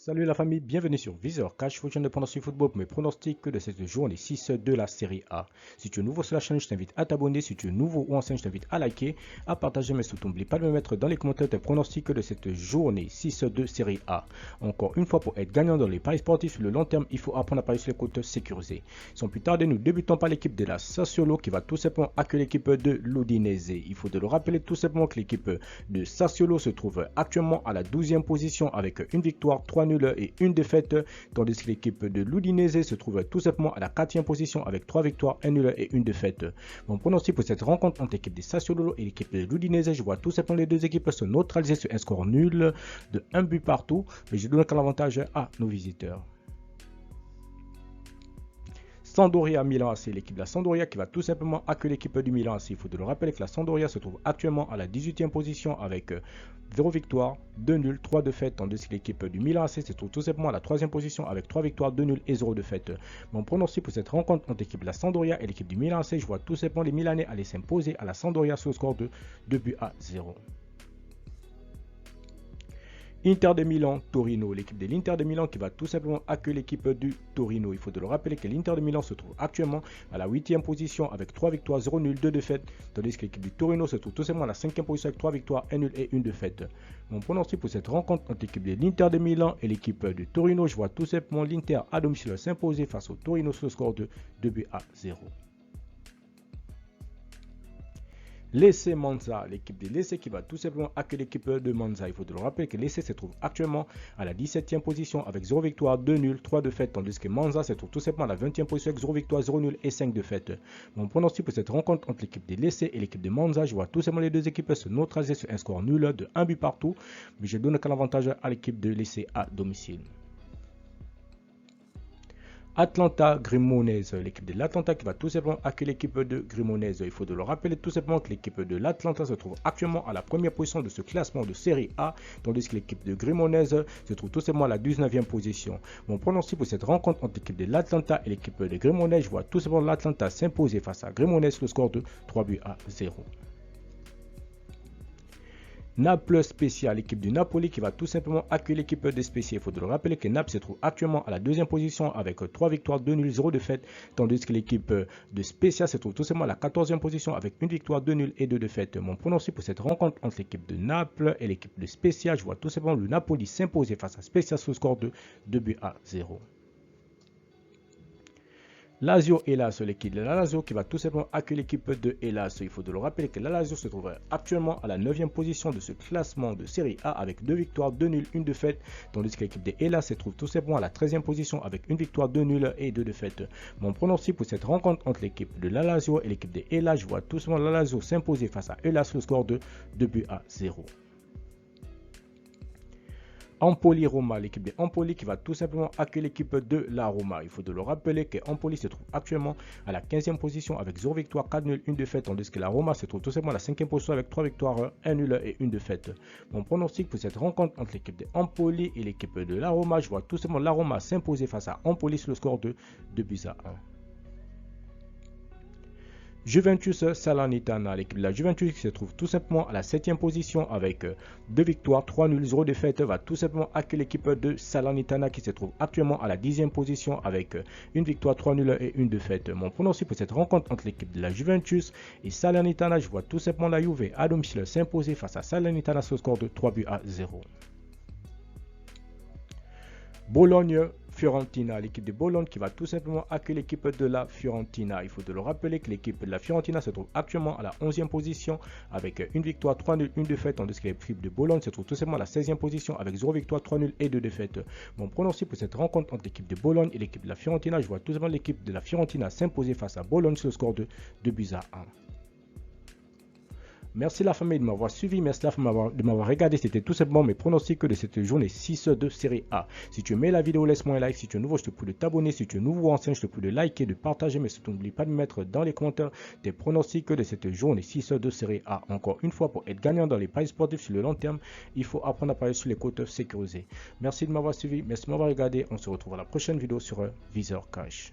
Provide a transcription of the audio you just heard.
Salut la famille, bienvenue sur Viseur Cash, votre chaîne de pronostics football pour mes pronostics de cette journée 6 de la série A. Si tu es nouveau sur la chaîne, je t'invite à t'abonner. Si tu es nouveau ou ancien, je t'invite à liker, à partager, mais surtout n'oublie pas de me mettre dans les commentaires tes pronostics de cette journée 6 de série A. Encore une fois, pour être gagnant dans les paris sportifs sur le long terme, il faut apprendre à parier sur les côtes sécurisées. Sans plus tarder, nous débutons par l'équipe de la Sassuolo qui va tout simplement accueillir l'équipe de l'Udinese. Il faut de le rappeler tout simplement que l'équipe de Sassuolo se trouve actuellement à la 12e position avec une victoire, 3 nuls et une défaite, tandis que l'équipe de l'Udinese se trouve tout simplement à la 4e position avec 3 victoires, 1 nul et une défaite. Mon pronostic pour cette rencontre entre l'équipe des Sassuolo et l'équipe de l'Udinese, je vois tout simplement les deux équipes se neutraliser sur un score nul de 1 but partout, mais je donne l'avantage à nos visiteurs. Sampdoria Milan AC, l'équipe de la Sampdoria qui va tout simplement accueillir l'équipe du Milan AC. Il faut de le rappeler que la Sampdoria se trouve actuellement à la 18e position avec 0 victoire, 2 nuls, 3 défaites, tandis que l'équipe du Milan AC se trouve tout simplement à la 3e position avec 3 victoires, 2 nuls et 0 défaites. Mon pronostic pour cette rencontre entre l'équipe de la Sampdoria et l'équipe du Milan AC, je vois tout simplement les Milanais aller s'imposer à la Sampdoria sur le score de 2 buts à 0. Inter de Milan, Torino, l'équipe de l'Inter de Milan qui va tout simplement accueillir l'équipe du Torino. Il faut de le rappeler que l'Inter de Milan se trouve actuellement à la 8e position avec 3 victoires, 0 nul, 2 défaites, tandis que l'équipe du Torino se trouve tout simplement à la 5e position avec 3 victoires, 1 nul et 1 défaite. Mon pronostic pour cette rencontre entre l'équipe de l'Inter de Milan et l'équipe du Torino, je vois tout simplement l'Inter à domicile s'imposer face au Torino sur le score de 2 buts à 0. Lecce Monza, l'équipe de Lecce qui va tout simplement accueillir l'équipe de Monza. Il faut de le rappeler que Lecce se trouve actuellement à la 17e position avec 0 victoire, 2 nuls, 3 défaites, tandis que Monza se trouve tout simplement à la 20e position avec 0 victoire, 0 nul et 5 défaites. Mon pronostic pour cette rencontre entre l'équipe de Lecce et l'équipe de Monza, je vois tout simplement les deux équipes se neutraliser sur un score nul de 1 but partout, mais je donne qu'un avantage à l'équipe de Lecce à domicile. Atlanta Cremonese, l'équipe de l'Atlanta qui va tout simplement accueillir l'équipe de Cremonese. Il faut de le rappeler tout simplement que l'équipe de l'Atlanta se trouve actuellement à la première position de ce classement de série A, tandis que l'équipe de Cremonese se trouve tout simplement à la 19e position. Mon pronostic pour cette rencontre entre l'équipe de l'Atlanta et l'équipe de Cremonese, je vois tout simplement l'Atlanta s'imposer face à Cremonese le score de 3 buts à 0. Naples Spezia, l'équipe du Napoli qui va tout simplement accueillir l'équipe des Spezia. Il faut le rappeler que Naples se trouve actuellement à la 2e position avec 3 victoires, 2 nuls, 0 défaites, tandis que l'équipe de Spezia se trouve tout simplement à la 14e position avec 1 victoire, 2 nuls et 2 défaites. Mon pronostic pour cette rencontre entre l'équipe de Naples et l'équipe de Spezia, je vois tout simplement le Napoli s'imposer face à Spezia sur le score de 2 buts à 0. Lazio Hellas, l'équipe de la Lazio qui va tout simplement accueillir l'équipe de Hellas. Il faut de le rappeler que la Lazio se trouve actuellement à la 9e position de ce classement de série A avec 2 victoires, 2 nuls, 1 défaite, tandis que l'équipe de Hellas se trouve tout simplement à la 13e position avec 1 victoire, 2 nuls et 2 défaites. Mon pronostic pour cette rencontre entre l'équipe de la Lazio et l'équipe de Hellas, je vois tout simplement la Lazio s'imposer face à Hellas le score de 2 buts à 0. Empoli Roma, l'équipe de Empoli qui va tout simplement accueillir l'équipe de la Roma. Il faut de le rappeler que Empoli se trouve actuellement à la 15e position avec 0 victoire, 4 nuls, 1 défaite, tandis que la Roma se trouve tout simplement à la 5e position avec 3 victoires, 1 nul et 1 défaite. Mon pronostic pour cette rencontre entre l'équipe de Empoli et l'équipe de la Roma, je vois tout simplement la Roma s'imposer face à Empoli sur le score de 2 buts à 1. Juventus Salernitana, l'équipe de la Juventus qui se trouve tout simplement à la 7e position avec 2 victoires, 3 nuls, 0 défaites, va tout simplement accueillir l'équipe de Salernitana qui se trouve actuellement à la 10e position avec 1 victoire, 3 nuls et 1 défaite. Mon pronostic pour cette rencontre entre l'équipe de la Juventus et Salernitana, je vois tout simplement la Juve à domicile s'imposer face à Salernitana sur le score de 3 buts à 0. Bologne-Fiorentina, l'équipe de Bologne qui va tout simplement accueillir l'équipe de la Fiorentina. Il faut de le rappeler que l'équipe de la Fiorentina se trouve actuellement à la 11e position avec 1 victoire, 3 nuls, 1 défaite, tandis que l'équipe de Bologne se trouve tout simplement à la 16e position avec 0 victoire, 3 nuls et 2 défaites. Mon pronostic pour cette rencontre entre l'équipe de Bologne et l'équipe de la Fiorentina, je vois tout simplement l'équipe de la Fiorentina s'imposer face à Bologne sur le score de 2 buts à 1. Merci la famille de m'avoir suivi, merci la famille de m'avoir regardé. C'était tout simplement mes pronostics de cette journée 6 de série A. Si tu aimais la vidéo, laisse-moi un like. Si tu es nouveau, je te prie de t'abonner. Si tu es nouveau ou ancien, je te prie de liker, de partager. Mais surtout, n'oublie pas de mettre dans les commentaires tes pronostics de cette journée 6 de série A. Encore une fois, pour être gagnant dans les paris sportifs sur le long terme, il faut apprendre à parier sur les côtes sécurisées. Merci de m'avoir suivi, merci de m'avoir regardé. On se retrouve à la prochaine vidéo sur Viseur Cash.